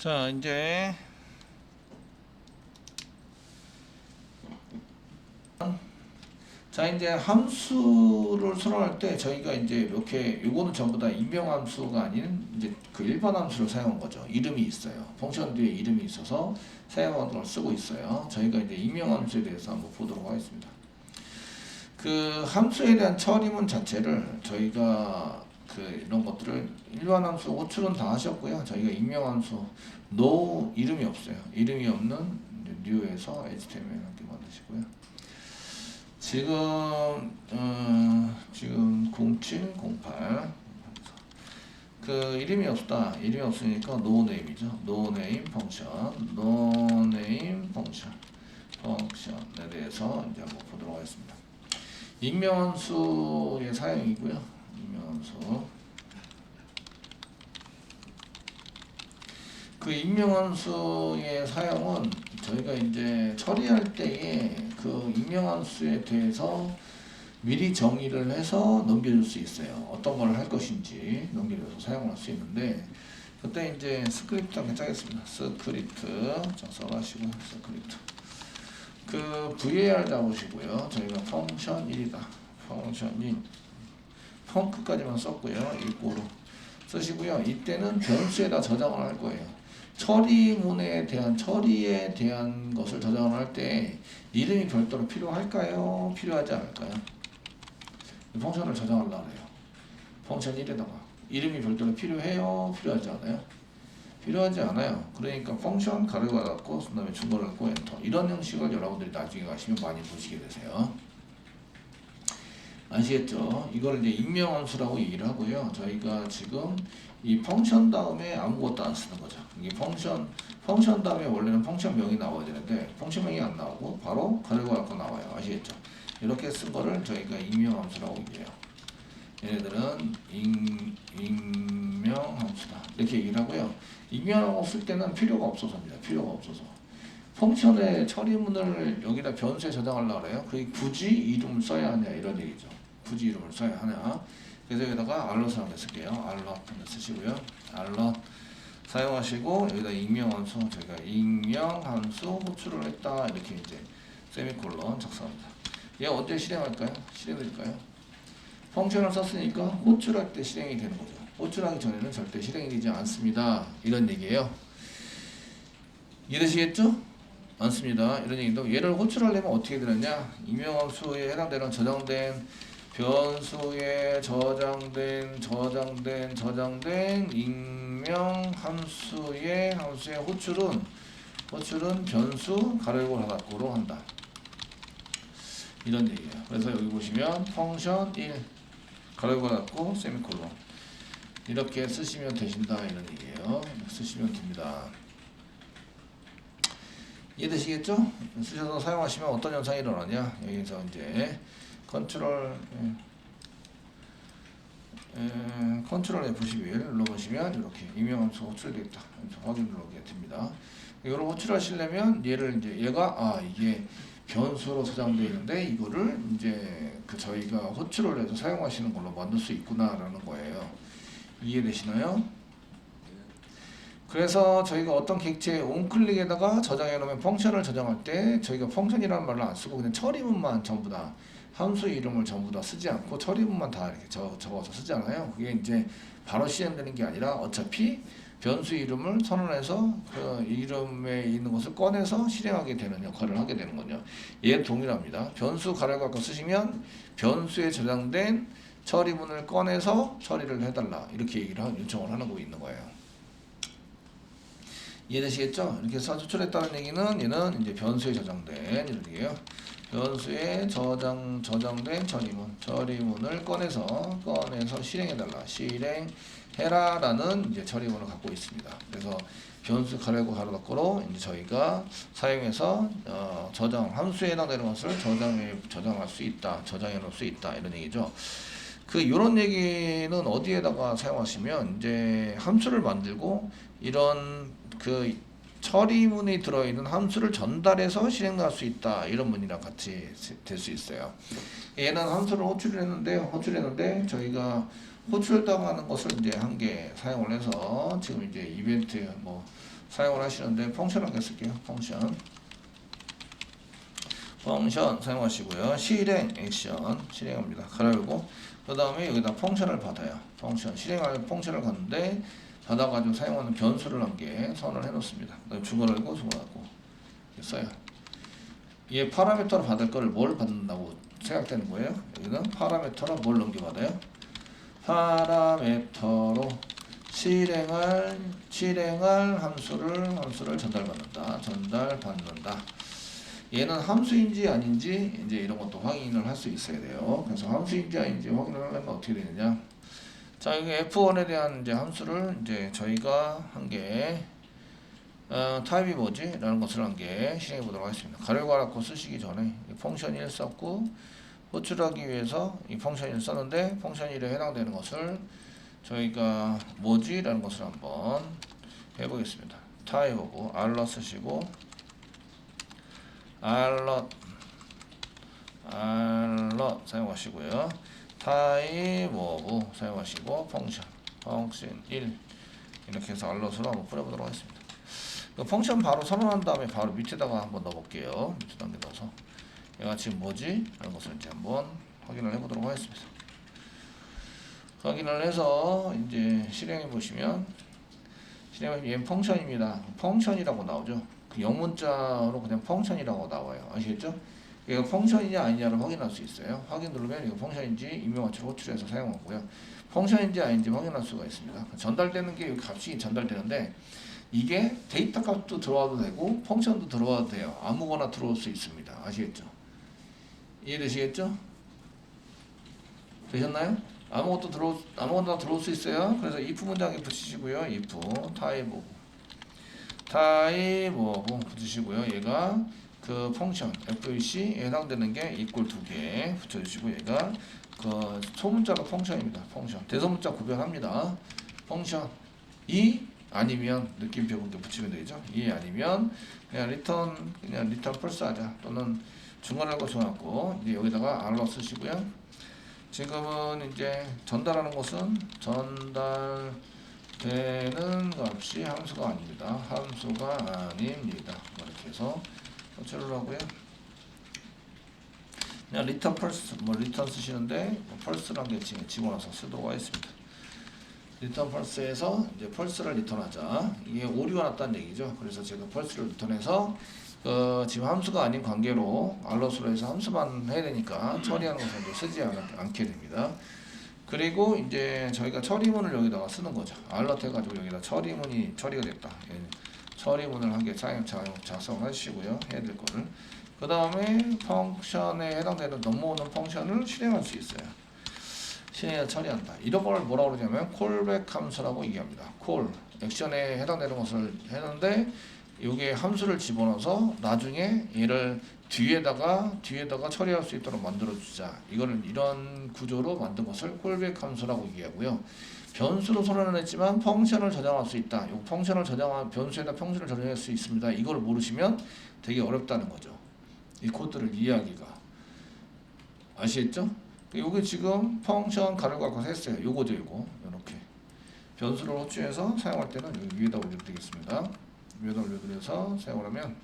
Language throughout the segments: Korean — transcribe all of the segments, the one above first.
자, 이제 함수를 수정할 때 저희가 이제 이렇게 요거는 전부 다 임명함수가 아닌 이제 그 일반 함수를 사용한 거죠. 이름이 있어요. 펑션 뒤에 이름이 있어서 사용하는 걸 쓰고 있어요. 저희가 이제 임명함수에 대해서 한번 보도록 하겠습니다. 그 함수에 대한 처리문 자체를 저희가 그 이런 것들을 일반 함수 호출은 다 하셨고요. 저희가 임명함수 no 이름이 없어요. 이름이 없는 new에서 HTML 이렇게 만드시고요. 지금 0708 그 이름이 없다. 이름이 없으니까 no name이죠. no name 펑션, no name 펑션에 대해서 이제 한번 보도록 하겠습니다. 익명함수의 사용이고요. 익명함수. 그 익명함수의 사용은 저희가 이제 처리할 때에 그 익명함수에 대해서 미리 정의를 해서 넘겨줄 수 있어요. 어떤 걸 할 것인지 넘겨줘서 사용할 수 있는데, 그때 이제 스크립트 한번 짜겠습니다. 스크립트 써가시고 스크립트. 그 var 잡으시고요. 저희가 펑션 1이다. 펑션 1. 펑크까지만 썼고요. 이꼬로 쓰시고요. 이때는 변수에다 저장을 할 거예요. 처리에 대한 것을 저장을 할 때 이름이 별도로 필요할까요? 필요하지 않을까요? 펑션을 저장하려고 해요. 펑션 1에다가 이름이 별도로 필요해요? 필요하지 않아요? 필요하지 않아요. 그러니까 펑션 가로가 닫고 그 다음에 중괄호 닫고 엔터, 이런 형식을 여러분들이 나중에 가시면 많이 보시게 되세요. 아시겠죠? 이걸 이제 익명함수라고 얘기를 하고요. 저희가 지금 이 펑션 다음에 아무것도 안 쓰는 거죠. 이게 펑션 다음에 원래는 펑션명이 나와야 되는데 펑션명이 안 나오고 바로 가로가 닫고 나와요. 아시겠죠? 이렇게 쓴 거를 저희가 익명함수라고 얘기해요. 얘네들은 익명함수다 이렇게 얘기를 하고요. 익명함수 쓸 때는 필요가 없어서입니다. 필요가 없어서 펑션의 처리문을 여기다 변수에 저장하려고 해요. 그게 굳이 이름을 써야 하냐 이런 얘기죠. 굳이 이름을 써야 하냐. 그래서 여기다가 알럿을 한번 쓸게요. 알럿 한번 쓰시고요. 알럿 사용하시고 여기다 익명함수, 저희가 익명함수 호출을 했다 이렇게 이제 세미콜론 작성합니다. 얘 언제 실행할까요? 실행될까요? 펑션을 썼으니까 호출할 때 실행이 되는 거죠. 호출하기 전에는 절대 실행이 되지 않습니다. 이런 얘기예요. 이해되시겠죠? 않습니다. 이런 얘기인데, 얘를 호출하려면 어떻게 되느냐? 익명함수에 해당되는 저장된 변수에 저장된 익명함수의 호출은 변수 가로열고 닫고로 한다. 이런 얘기예요. 그래서 여기 보시면 펑션 1 가로열고 닫고 세미콜론 이렇게 쓰시면 되신다 이런 얘기예요. 쓰시면 됩니다. 이해되시겠죠? 쓰셔서 사용하시면 어떤 현상이 일어나냐? 여기서 이제 컨트롤 F11 눌러보시면 이렇게 익명함수 호출되겠다 확인을 하게 됩니다. 이걸 호출하시려면 얘를 이제 이게 변수로 저장되어 있는데 이거를 이제 저희가 호출을 해서 사용하시는 걸로 만들 수 있구나라는 거예요. 이해되시나요? 그래서 저희가 어떤 객체의 온클릭에다가 저장해 놓으면 펑션을 저장할 때 저희가 펑션이라는 말을 안 쓰고 그냥 처리문만 전부 다 함수 이름을 전부 다 쓰지 않고 처리문만 다 이렇게 적어서 쓰잖아요. 그게 이제 바로 실행되는 게 아니라 어차피 변수 이름을 선언해서 그 이름에 있는 것을 꺼내서 실행하게 되는 역할을 하게 되는 거죠. 얘 동일합니다. 변수 가로를 갖고 쓰시면 변수에 저장된 처리문을 꺼내서 처리를 해달라 이렇게 요청을 하는 거 있는 거예요. 이해되시겠죠? 이렇게 해서 호출했다는 얘기는 얘는 이제 변수에 저장된 이런 얘기예요. 변수에 저장된 처리문을 꺼내서 실행해달라. 실행해라라는 이제 처리문을 갖고 있습니다. 그래서 변수 가로고 가로 닫고로 이제 저희가 사용해서 함수에 해당되는 것을 저장할 수 있다, 저장해 놓을 수 있다 이런 얘기죠. 요런 얘기는 어디에다가 사용하시면 이제 함수를 만들고 이런 처리문이 들어있는 함수를 전달해서 실행할 수 있다 이런 문이랑 같이 될 수 있어요. 얘는 함수를 호출했는데 저희가 호출당하는 것을 이제 한 개 사용을 해서 지금 이제 이벤트 뭐 사용을 하시는데 펑션 한 개 쓸게요. 펑션 사용하시고요. 실행 액션 실행합니다. 그리고 그 다음에 여기다 펑션을 받아요. 펑션 실행할 펑션을 갖는데 받아가지고 사용하는 변수를 한 개 선을 해놓습니다. 그다음에 중괄호고 중괄호고 써요. 얘 파라미터로 받을 거를 뭘 받는다고 생각되는 거예요? 여기는 파라미터로 뭘 넘겨받아요? 파라미터로 실행할 함수를 전달받는다. 얘는 함수인지 아닌지 이제 이런 것도 확인을 할 수 있어야 돼요. 그래서 함수인지 아닌지 확인을 하려면 어떻게 되느냐? 자, 여기 F1에 대한 이제 함수를 이제 저희가 한 개 타입이 뭐지? 라는 것을 한 개 실행해 보도록 하겠습니다. 가로 괄호 쓰시기 전에 펑션 1 썼고 호출하기 위해서 이 펑션 1 썼는데 펑션 1에 해당되는 것을 저희가 뭐지? 라는 것을 한번 해보겠습니다. 타입하고 알럿 쓰시고 알럿 사용하시고요. 타입 오브 사용하시고 펑션 1 이렇게 해서 알럿으로 한번 뿌려보도록 하겠습니다. 펑션 바로 선언한 다음에 바로 밑에다가 한번 넣어볼게요. 밑에 단계 넣어서 얘가 지금 뭐지? 라는 것을 이제 한번 확인을 해보도록 하겠습니다. 확인을 해서 이제 실행해 보시면 얘는 펑션입니다. 펑션이라고 나오죠. 그 영문자로 그냥 펑션이라고 나와요. 아시겠죠? 얘가 펑션이냐 아니냐를 확인할 수 있어요. 확인 누르면 이거 펑션인지 임명어치를 호출해서 사용하고요. 펑션인지 아닌지 확인할 수가 있습니다. 전달되는 게 값이 전달되는데 이게 데이터 값도 들어와도 되고 펑션도 들어와도 돼요. 아무거나 들어올 수 있습니다. 아시겠죠? 이해되시겠죠? 되셨나요? 아무거나 들어올 수 있어요. 그래서 if 문장에 붙이시고요. if 타입 오브 붙이시고요. 얘가 그 펑션 FEC에 해당되는 게 equal 2개 붙여주시고 얘가 그 소문자로 펑션입니다. 펑션 대소문자 구별합니다. 펑션 아니면 느낌표 분께 붙이면 되죠. 아니면 그냥 리턴 펄스 하자. 또는 중괄호하고 중괄호 이제 여기다가 알로 쓰시고요. 지금은 이제 전달하는 것은 전달되는 값이 함수가 아닙니다. 이렇게 해서 호출을 하고요. 그냥 리턴 펄스 리턴 쓰시는데 펄스라는 게 집어넣어서 쓰도록 하겠습니다. 리턴 펄스에서 이제 펄스를 리턴하자. 이게 오류가 났다는 얘기죠. 그래서 제가 펄스를 리턴해서 지금 함수가 아닌 관계로 알럿으로 해서 함수만 해야 되니까 처리하는 것은 이제 쓰지 않게 됩니다. 그리고 이제 저희가 처리문을 여기다가 쓰는 거죠. 알럿 해가지고 여기다 처리문이 처리가 됐다. 처리문을 한 개 작성하시고요. 해야 될 거를. 그 다음에 펑션에 해당되는 넘어오는 펑션을 실행할 수 있어요. 실행해서 처리한다. 이런 걸 뭐라고 그러냐면 콜백 함수라고 얘기합니다. 콜 액션에 해당되는 것을 했는데 여기에 함수를 집어넣어서 나중에 얘를 뒤에다가 처리할 수 있도록 만들어주자. 이런 구조로 만든 것을 콜백 함수라고 얘기하고요. 변수로 선언했지만 펑션을 저장할 수 있다. 이 펑션을 변수에다 펑션을 저장할 수 있습니다. 이걸 모르시면 되게 어렵다는 거죠. 이 코드를 이해하기가. 아시겠죠? 요게 지금 펑션 가로 괄호 했어요. 요거죠, 요거. 이렇게 변수를 호출해서 사용할 때는 여기 위에다 올려드리겠습니다. 위에다 올려드려서 사용을 하면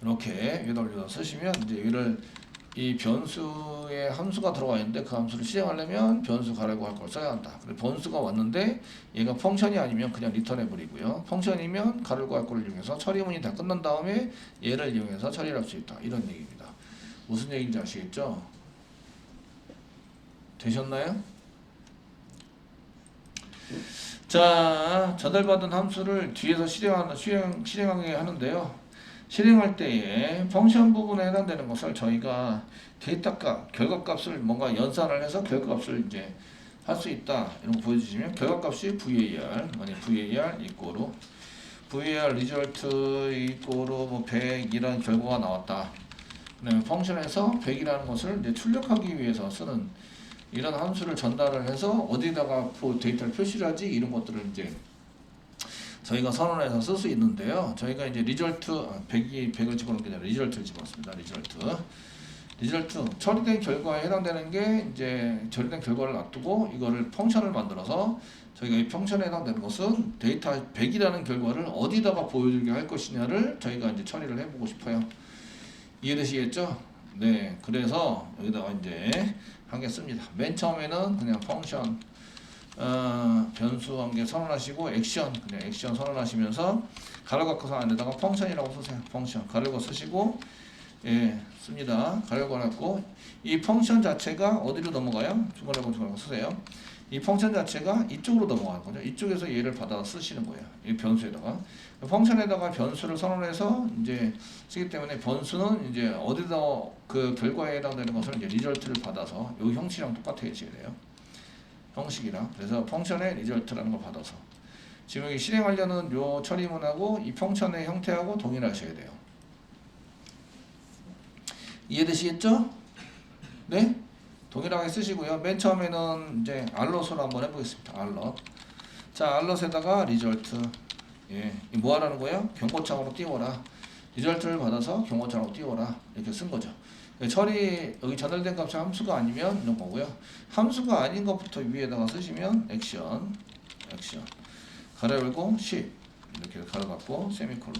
이렇게 위에다 올려서 쓰시면 이제 얘를 이 변수에 함수가 들어와 있는데 그 함수를 실행하려면 변수 가로 괄호를 써야 한다. 변수가 왔는데 얘가 펑션이 아니면 그냥 리턴해 버리고요. 펑션이면 가로 괄호를 이용해서 처리문이 다 끝난 다음에 얘를 이용해서 처리를 할 수 있다. 이런 얘기입니다. 무슨 얘기인지 아시겠죠? 되셨나요? 자, 전달받은 함수를 뒤에서 실행하게 하는데요. 실행할 때에 펑션 부분에 해당되는 것을 저희가 데이터값, 결과값을 뭔가 연산을 해서 결과값을 이제 할 수 있다. 이런 거 보여주시면 결과값이 VAR, 만약 VAR 이꼬로 VAR 리절트 이꼬로 뭐 100이라는 결과가 나왔다. 그다음에 펑션에서 100이라는 것을 이제 출력하기 위해서 쓰는 이런 함수를 전달을 해서 어디다가 데이터를 표시를 하지 이런 것들을 이제 저희가 선언해서 쓸 수 있는데요. 저희가 이제 리절트 100을 집어넣은 게 아니라 리절트를 집어넣습니다. 리절트 처리된 결과에 해당되는 게 이제 처리된 결과를 놔두고 이거를 펑션을 만들어서 저희가 이 펑션에 해당되는 것은 데이터 100이라는 결과를 어디다가 보여주게 할 것이냐를 저희가 이제 처리를 해보고 싶어요. 이해되시겠죠? 네, 그래서 여기다가 이제 하겠습니다. 맨 처음에는 그냥 펑션 변수 한 개 선언하시고 액션 그냥 액션 선언하시면서 가로 닫고서 안에다가 펑션이라고 쓰세요. 펑션 가로고 쓰시고 예 씁니다. 가로고 닫고 이 펑션 자체가 어디로 넘어가요? 중괄호 쓰세요. 이 펑션 자체가 이쪽으로 넘어가는 거죠. 이쪽에서 얘를 받아 쓰시는 거예요. 이 변수에다가 펑션에다가 변수를 선언해서 이제 쓰기 때문에 변수는 이제 어디다 그 결과에 해당되는 것을 이제 리절트를 받아서 이 형식이랑 똑같아져야 돼요. 형식이랑 그래서 펑션의 리절트라는 걸 받아서 지금 여기 실행하려는 요 처리문하고 이 펑션의 형태하고 동일하셔야 돼요. 이해되시겠죠? 네? 동일하게 쓰시고요. 맨 처음에는 이제 알럿으로 한번 해보겠습니다. 알럿. 자, 알럿에다가 리절트. 예, 뭐 하라는 거예요? 경고창으로 띄워라. 리절트를 받아서 경고창으로 띄워라. 이렇게 쓴 거죠. 처리 여기 전달된 값이 함수가 아니면 이런 거고요. 함수가 아닌 것부터 위에다가 쓰시면 액션 가로 열고 10 이렇게 가로 닫고 세미콜론.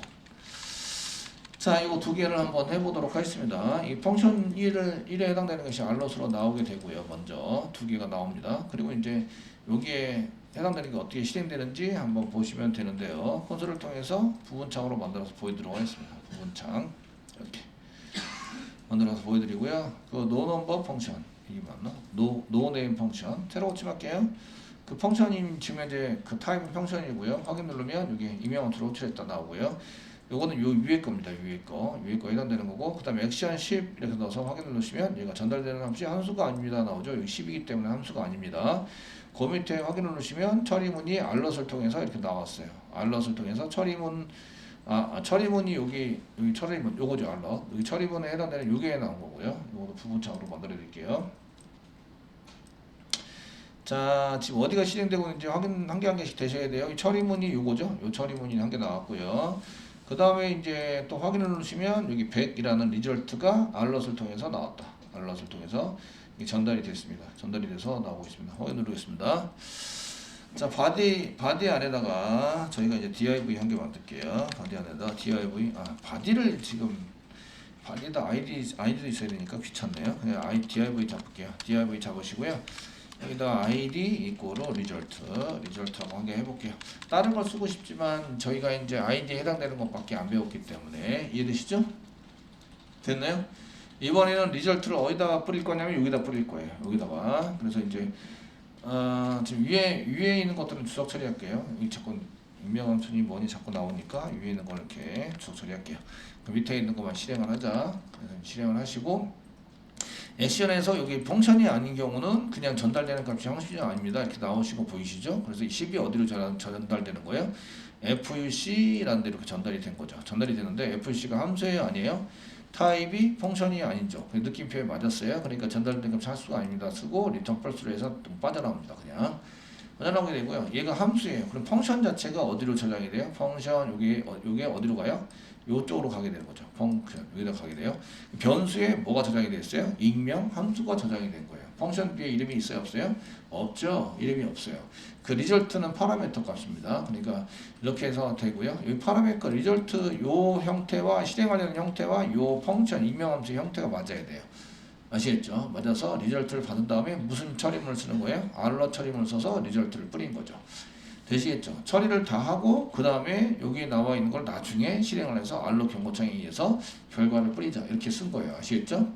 자, 이거 두 개를 한번 해보도록 하겠습니다. 이 펑션 1에 해당되는 것이 알럿으로 나오게 되고요. 먼저 두 개가 나옵니다. 그리고 이제 여기에 해당되는 게 어떻게 실행되는지 한번 보시면 되는데요. 콘솔을 통해서 부분창으로 만들어서 보여드리도록 하겠습니다. 부분창 이렇게 만들어서 보여드리고요. 그 노넘버 펑션 이게 맞나? 노네임 펑션 새로 고침할게요. 그 펑션이 지금 이제 그 타입은 펑션이고요. 확인 누르면 이게 임의원투로 호출했다 나오고요. 요거는 요 위에 겁니다. 위에 거 해당되는 거고, 그 다음에 액션 10 이렇게 넣어서 확인 누르시면 얘가 전달되는 함수이 함수가 아닙니다 나오죠. 여기 10이기 때문에 함수가 아닙니다. 그 밑에 확인 누르시면 처리문이 알럿을 통해서 이렇게 나왔어요. 알럿을 통해서 처리문 처리문이 여기 처리문 요거죠. 알럿 여기 처리문에 해당되는 요게 나온 거고요. 요거도 부분창으로 만들어 드릴게요. 자, 지금 어디가 실행되고 있는지 확인 한 개씩 되셔야 돼요. 이 처리문이 요거죠. 요 처리문이 한 개 나왔고요. 그 다음에 이제 또 확인을 누르시면 여기 100이라는 리절트가 알럿을 통해서 나왔다. 알럿을 통해서 전달이 됐습니다. 전달이 돼서 나오고 있습니다. 확인 누르겠습니다. 자, 바디 안에다가 저희가 이제 div 한 개 만들게요. 바디 안에다 div 바디를 지금 바디에다 id도 있어야 되니까 귀찮네요. 그냥 div 잡을게요. div 잡으시고요. 여기다 id 이꼬로 리절트라고 한 개 해볼게요. 다른 걸 쓰고 싶지만 저희가 이제 id에 해당되는 것밖에 안 배웠기 때문에 이해되시죠? 됐나요? 이번에는 리절트를 어디다가 뿌릴 거냐면 여기다 뿌릴 거예요. 여기다가. 그래서 이제 지금 위에 있는 것들은 주석 처리할게요. 이 자꾸 임명함수니 뭐니 자꾸 나오니까 위에 있는 걸 이렇게 주석 처리할게요. 그 밑에 있는 것만 실행을 하자. 그래서 실행을 하시고 액션에서 여기 펑션이 아닌 경우는 그냥 전달되는 값이 형식이 아닙니다. 이렇게 나오시고 보이시죠? 그래서 이 10이 어디로 전달되는 거예요? FUC라는 데 이렇게 전달이 된 거죠. 전달이 되는데 FUC가 함수예요? 아니에요? 타입이 펑션이 아니죠. 느낌표에 맞았어요. 그러니까 전달된 값이 함수가 아닙니다. 쓰고 리턴 펄스로 해서 빠져나옵니다. 그냥 빠져나오게 되고요. 얘가 함수예요. 그럼 펑션 자체가 어디로 저장이 돼요? 펑션 요게 어디로 가요? 요쪽으로 가게 되는 거죠. 펑션 여기다 가게 돼요. 변수에 뭐가 저장이 됐어요? 익명 함수가 저장이 된 거예요. 펑션 뒤에 이름이 있어요? 없어요? 없죠. 이름이 없어요. 그 리절트는 파라미터 값입니다. 그러니까 이렇게 해서 되고요. 이 파라미터 리절트 요 형태와 실행하려는 형태와 요 펑션 익명 함수 형태가 맞아야 돼요. 아시겠죠? 맞아서 리절트를 받은 다음에 무슨 처리문을 쓰는 거예요? 알럿 처리문을 써서 리절트를 뿌린 거죠. 되시겠죠? 처리를 다 하고 그 다음에 여기에 나와 있는 걸 나중에 실행을 해서 알럿 경고창에 의해서 결과를 뿌리자 이렇게 쓴 거예요. 아시겠죠?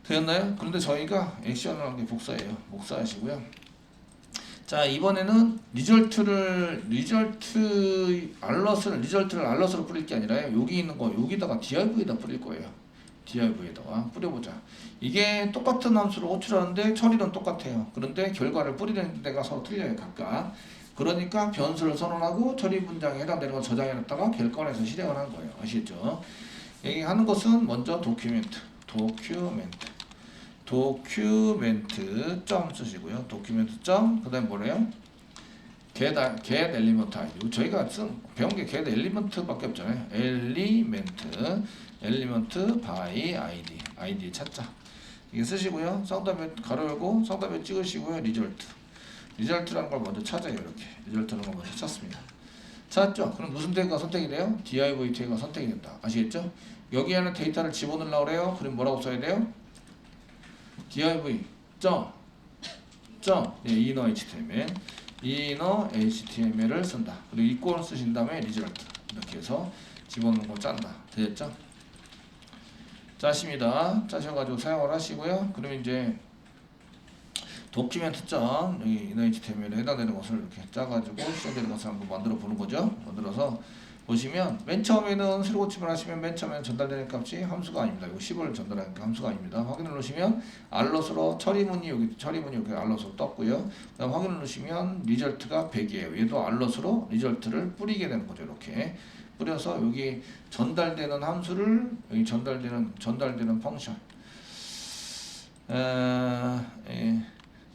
되었나요? 그런데 저희가 액션을 한 게 복사예요. 복사하시고요. 자, 이번에는 리절트를 알럿으로 뿌릴 게 아니라 여기 있는 거 여기다가 div에다 뿌릴 거예요. div에다가 뿌려보자. 이게 똑같은 함수를 호출하는데 처리는 똑같아요. 그런데 결과를 뿌리는 데가 서로 틀려요. 각각. 그러니까 변수를 선언하고 처리 문장에 해당되는 걸 저장해놨다가 결과에서 실행을 한 거예요. 아시겠죠? 얘기하는 것은 먼저 도큐멘트 점 쓰시고요. 도큐멘트 점 그다음 뭐래요? get element id. 저희가 배운 게 get element밖에 없잖아요. element by id 찾자. 이게 쓰시고요. 쌍따옴 가로 열고 쌍따옴 찍으시고요. 리절트라는 걸 먼저 찾아요. 이렇게 리절트라는 걸 먼저 찾습니다. 찾았죠? 그럼 무슨 태그가 선택이 돼요? div 태그가 선택이 된다. 아시겠죠? 여기 안에 데이터를 집어넣으려고 그래요. 그럼 뭐라고 써야 돼요? div inner html을 쓴다. 그리고 이꼴을 쓰신 다음에 리절트 이렇게 해서 집어넣는 거 짠다. 되겠죠? 짜십니다. 짜셔가지고 사용을 하시고요. 그럼 이제 도큐멘트 점 여기 inner html에 해당되는 것을 이렇게 짜가지고 실행되는 것을 한번 만들어 보는 거죠. 만들어서 보시면 맨 처음에는 새로 고침을 하시면 맨 처음에는 전달되는 값이 함수가 아닙니다. 이거 10을 전달하는 함수가 아닙니다. 확인을 누르시면 알럿으로 처리문이 여기 이렇게 알럿으로 떴고요. 그다음 확인을 누르시면 리절트가 100이에요. 얘도 알럿으로 리절트를 뿌리게 되는 거죠. 이렇게 뿌려서 여기 전달되는 함수를 여기 전달되는 펑션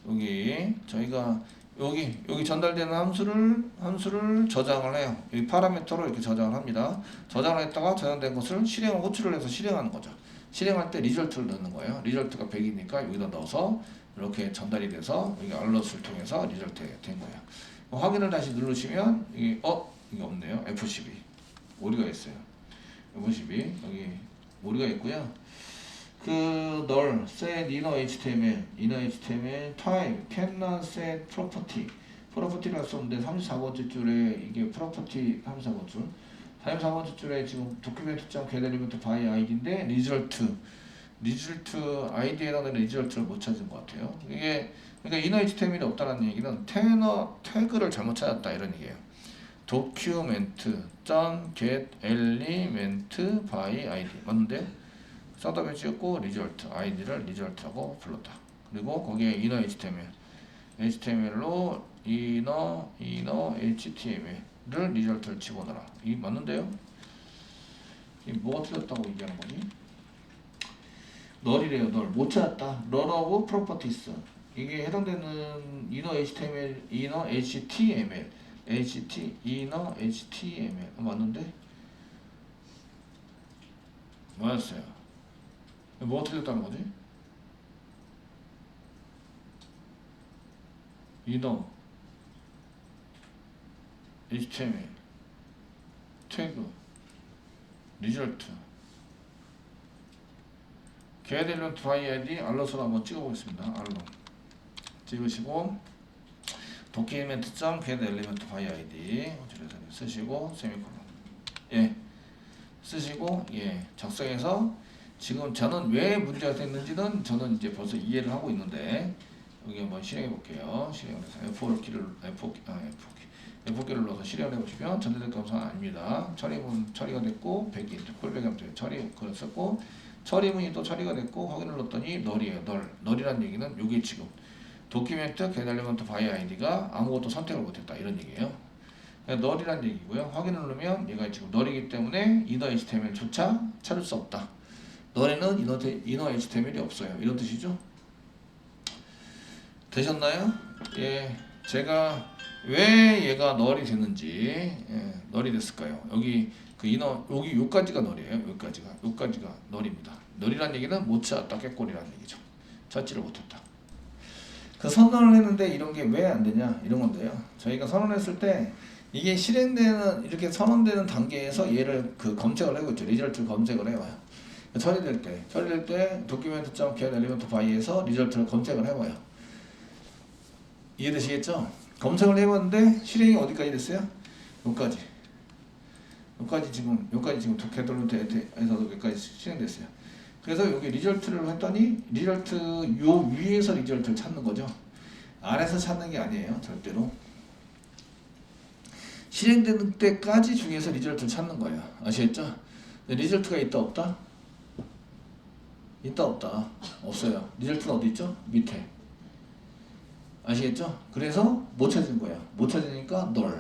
여기 저희가 여기 전달되는 함수를 저장을 해요. 여기 파라미터로 이렇게 저장을 합니다. 저장을 했다가 저장된 것을 호출을 해서 실행하는 거죠. 실행할 때 리절트를 넣는 거예요. 리절트가 100이니까 여기다 넣어서 이렇게 전달이 돼서 여기 알럿을 통해서 리절트 된 거예요. 확인을 다시 누르시면 이게 없네요. F12 오류가 있어요. F12 여기 오류가 있고요. null set inner html type cannot set property라고 썼는데 34번째 줄에 이게 property 34번째 줄에 지금 document.get element by id인데 result id에 해당되는 result를 못 찾은 것 같아요. 이게 그러니까 inner html이 없다는 얘기는 태그를 잘못 찾았다 이런 얘기예요. document.get element by id 맞는데요? 쌍따옴 찍고 리절트 id를 리절트하고 불렀다. 그리고 거기에 inner html로 inner html을 리절트를 집어넣어라. 이 맞는데요? 이 뭐가 틀렸다고 얘기하는 거지? null이래요. null 못 찾았다. null하고 properties 이게 해당되는 inner html 맞는데? 맞았어요. 뭐가 틀렸다는 거지? inner html 태그 리절트 get element by id 알럿으로 한번 찍어보겠습니다. 알럿 찍으시고 document.get element by id 쓰시고 세미콜론 쓰시고 작성해서 지금 저는 왜 문제가 됐는지는 저는 이제 벌써 이해를 하고 있는데 여기 한번 실행해 볼게요. 실행을 해서 F4키를 넣어서 실행을 해보시면 전달될 감사는 아닙니다. 처리가 됐고 100인 콜백하면 돼요. 그랬었고 처리문이 또 처리가 됐고 확인을 넣었더니 null이에요. null이라는 얘기는 여기 지금 도큐멘트 get element by id가 아무것도 선택을 못했다 이런 얘기예요. null이라는 얘기고요. 확인을 누르면 얘가 지금 null이기 때문에 inner html조차 찾을 수 없다. 너네는 inner html이 없어요. 이런 뜻이죠? 되셨나요? 제가 왜 얘가 null이 됐는지, null이 됐을까요? 여기 여기까지가 null이에요. 여기까지가 null입니다. null이란 얘기는 못 찾았다, 깨꼬리라는 얘기죠. 찾지를 못했다. 그 선언을 했는데 이런 게 왜 안 되냐? 이런 건데요. 저희가 선언했을 때 이게 실행되는 이렇게 선언되는 단계에서 얘를 검색을 하고 있죠. 리절트 검색을 해봐요. 처리될 때 document.get element by에서 리절트를 검색을 해봐요. 이해되시겠죠? 검색을 해봤는데 실행이 어디까지 됐어요? 여기까지 지금 get element에서 여기까지 실행됐어요. 그래서 여기 리절트를 했더니 리절트 요 위에서 리절트를 찾는 거죠. 아래서 찾는 게 아니에요. 절대로 실행되는 때까지 중에서 리절트를 찾는 거예요. 아시겠죠? 리절트가 있다 없다? 있다 없다? 없어요. 리절트는 어디 있죠? 밑에. 아시겠죠? 그래서 못 찾은 거예요. 못 찾으니까 null.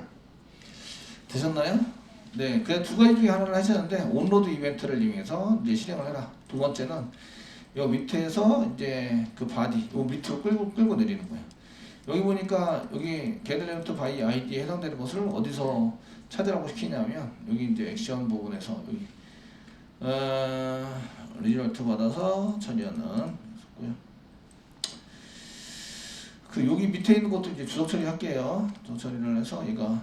되셨나요? 네, 그냥 두 가지 중에 하나를 하셨는데 온로드 이벤트를 이용해서 이제 실행을 해라. 두 번째는 요 밑에서 이제 그 바디 요 밑으로 끌고 내리는 거예요. 여기 보니까 여기 getElement by id에 해당되는 것을 어디서 찾으라고 시키냐면 여기 이제 액션 부분에서 여기 리절트 받아서 처리하는 거고요. 그 여기 밑에 있는 것도 이제 주석 처리할게요. 주석 처리를 해서 얘가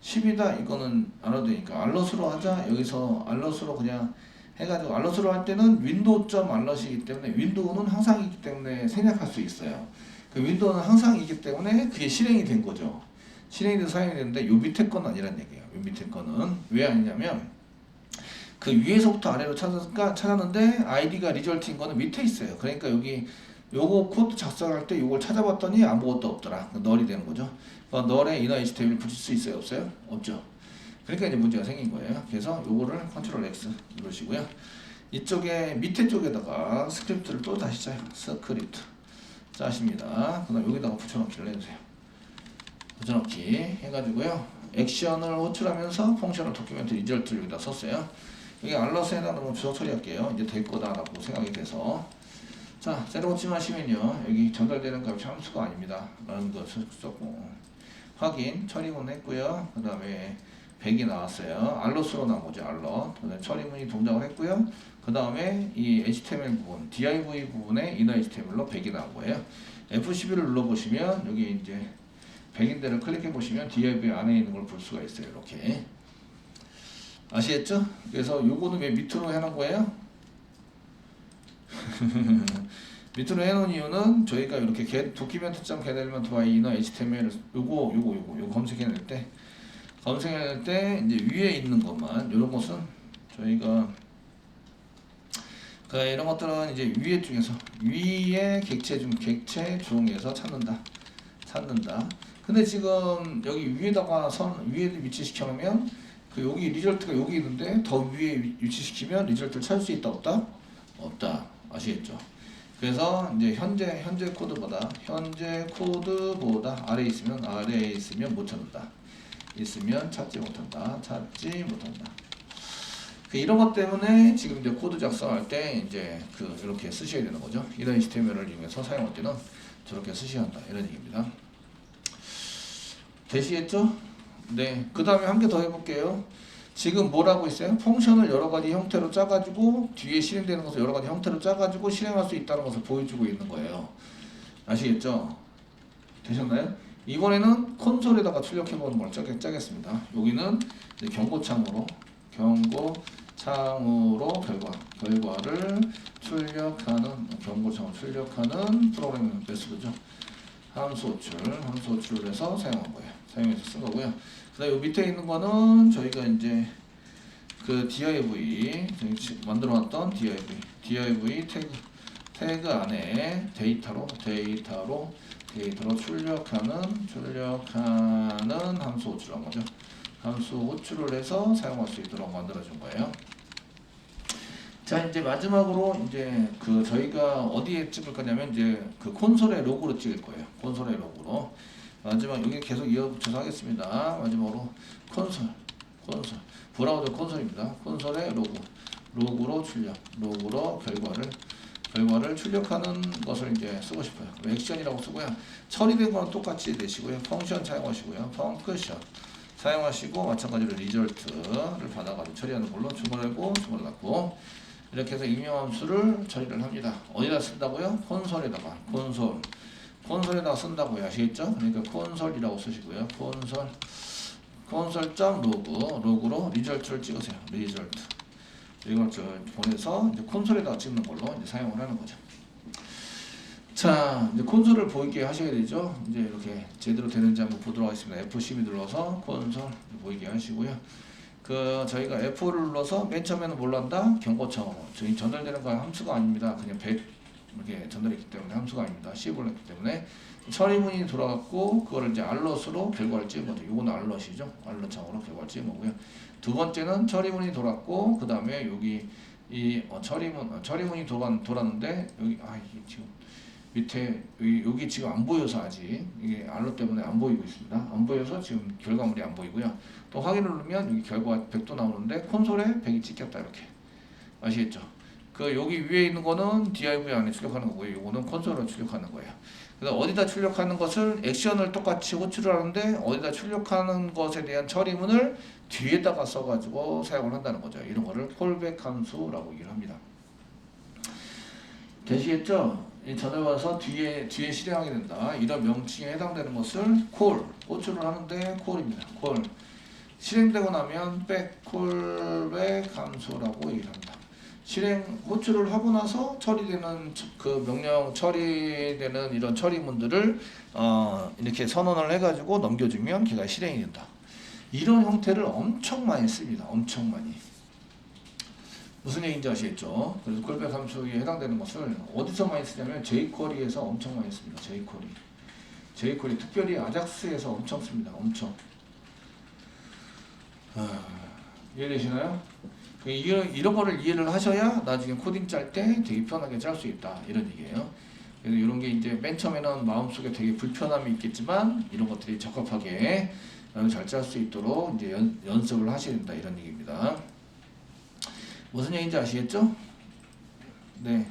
10이다 이거는 안 해도 되니까 알럿으로 하자. 여기서 알럿으로 그냥 해가지고 알럿으로 할 때는 윈도우.점 알럿이기 때문에 윈도우는 항상이기 때문에 생략할 수 있어요. 그 윈도우는 항상이기 때문에 그게 실행이 된 거죠. 실행이 돼서 사용이 되는데 요 밑에 거는 아니란 얘기예요. 요 밑에 거는 왜 아니냐면 그 위에서부터 아래로 찾았는데 아이디가 리절트인 거는 밑에 있어요. 그러니까 여기 요거 코드 작성할 때 요걸 찾아봤더니 아무것도 없더라. 널이 되는 거죠. 널에 이너 HTML 붙일 수 있어요? 없어요? 없죠. 그러니까 이제 문제가 생긴 거예요. 그래서 요거를 컨트롤 X 누르시고요. 이쪽에 밑에 쪽에다가 스크립트를 또 다시 짜요. 스크립트 짜십니다. 그 다음 여기다가 붙여넣기를 해주세요. 붙여넣기 해가지고요. 액션을 호출하면서 펑션을 도큐멘트 리절트를 여기다 썼어요. 여기 알럿에다 넣으면 주석 처리할게요. 이제 될 거다라고 생각이 돼서 자, 세로 고침하시면요. 여기 전달되는 값이 함수가 아닙니다. 라는 것을 썼고 확인, 처리문 했고요. 그 다음에 100이 나왔어요. 알럿으로 나온 거죠. 알럿. 그 다음에 처리문이 동작을 했고요. 그 다음에 이 HTML 부분, div 부분에 inner HTML로 100이 나온 거예요. F11을 눌러보시면 여기 이제 100인 데를 클릭해 보시면 div 안에 있는 걸 볼 수가 있어요. 이렇게. 아시겠죠? 그래서 요거는 왜 밑으로 해놓은 거예요? 밑으로 해놓은 이유는 저희가 이렇게 document.getElement by inner HTML 요거 검색해낼 때 이제 위에 있는 것만 이런 것은 저희가 그 이런 것들은 이제 위에 중에서 위에 객체 중에서 찾는다. 근데 지금 여기 위에다가 위에 위치시켜 놓으면 그 여기 리절트가 여기 있는데 더 위에 위치시키면 리절트를 찾을 수 있다 없다. 아시겠죠? 그래서 이제 현재 코드보다 아래에 있으면 못 찾는다. 있으면 찾지 못한다. 그 이런 것 때문에 지금 이제 코드 작성할 때 이제 그 이렇게 쓰셔야 되는 거죠. 이런 HTML을 이용해서 사용할 때는 저렇게 쓰셔야 한다. 이런 얘기입니다. 되시겠죠? 네. 그 다음에 한 개 더 해볼게요. 지금 뭐라고 있어요? 펑션을 여러 가지 형태로 짜가지고 뒤에 실행되는 것을 여러 가지 형태로 짜가지고 실행할 수 있다는 것을 보여주고 있는 거예요. 아시겠죠? 되셨나요? 이번에는 콘솔에다가 출력해보는 걸 짜겠습니다. 여기는 이제 경고창으로 결과를 출력하는 프로그래밍 메소드죠. 함수 호출을 해서 사용해서 쓴 거고요. 그 다음에 밑에 있는 거는 저희가 이제 그 div 만들어놨던 div 태그 안에 데이터로 출력하는 함수 호출한 거죠. 함수 호출을 해서 사용할 수 있도록 만들어준 거예요. 자, 이제 마지막으로 이제 그 저희가 어디에 찍을 거냐면 이제 그 콘솔의 로고로 찍을 거예요. 콘솔의 로고로. 마지막 여기 계속 이어붙여서 하겠습니다. 마지막으로 콘솔 브라우저 콘솔입니다. 콘솔의 로고로 결과를 출력하는 것을 이제 쓰고 싶어요. 액션이라고 쓰고요. 처리된 거는 똑같이 내시고요. 펑션 사용하시고요. 펑크션 사용하시고 마찬가지로 리절트를 받아가지고 처리하는 걸로 주문하고 주문을 닫고 이렇게 해서 임명함수를 처리를 합니다. 어디다 쓴다고요? 콘솔에다가 콘솔에다가 쓴다고요. 아시겠죠? 그러니까 콘솔이라고 쓰시고요. 콘솔.로그로 리절트를 찍으세요. 리절트 이걸 보내서 이제 콘솔에다가 찍는 걸로 이제 사용을 하는 거죠. 자, 이제 콘솔을 보이게 하셔야 되죠. 이제 이렇게 제대로 되는지 한번 보도록 하겠습니다. F12 눌러서 콘솔 보이게 하시고요. 그 저희가 F5를 눌러서 맨 처음에는 몰란다 경고처럼 저희 전달되는 건 함수가 아닙니다. 그냥 100 이렇게 전달했기 때문에 함수가 아닙니다. C를 했기 때문에 처리문이 돌아갔고 그거를 이제 알럿으로 결과를 찍은 거죠. 이거는 알럿이죠. 알럿창으로 결과를 찍은 거고요. 두 번째는 처리문이 돌았고 그 다음에 여기 이 처리문이 돌았는데 여기 이게 지금 밑에 여기 지금 안 보여서 아직 이게 알럿 때문에 안 보이고 있습니다. 안 보여서 지금 결과물이 안 보이고요. 또 확인을 누르면 여기 결과가 100도 나오는데 콘솔에 100이 찍혔다 이렇게 아시겠죠? 그 여기 위에 있는 거는 div 안에 출력하는 거고요. 이거는 콘솔로 출력하는 거예요. 그래서 어디다 출력하는 것을 액션을 똑같이 호출을 하는데 어디다 출력하는 것에 대한 처리문을 뒤에다가 써가지고 사용을 한다는 거죠. 이런 거를 콜백 함수라고 얘기를 합니다. 되시겠죠? 이 전에 와서 뒤에 실행하게 된다. 이런 명칭에 해당되는 것을 콜, 호출을 하는데 콜입니다. 콜. 실행되고 나면 백, 콜백 함수라고 얘기를 합니다. 실행, 호출을 하고 나서 처리되는 그 명령 처리되는 이런 처리문들을 이렇게 선언을 해가지고 넘겨주면 걔가 실행이 된다. 이런 형태를 엄청 많이 씁니다. 엄청 많이. 무슨 얘기인지 아시겠죠? 그래서 콜백 함수에 해당되는 것을 어디서 많이 쓰냐면 jQuery에서 엄청 많이 씁니다. jQuery 특별히 아작스에서 엄청 씁니다. 엄청. 이해되시나요? 이런 거를 이해를 하셔야 나중에 코딩 짤 때 되게 편하게 짤 수 있다. 이런 얘기예요. 그래서 이런 게 이제 맨 처음에는 마음속에 되게 불편함이 있겠지만 이런 것들이 적합하게 잘 짤 수 있도록 이제 연습을 하셔야 된다. 이런 얘기입니다. 무슨 얘기인지 아시겠죠? 네.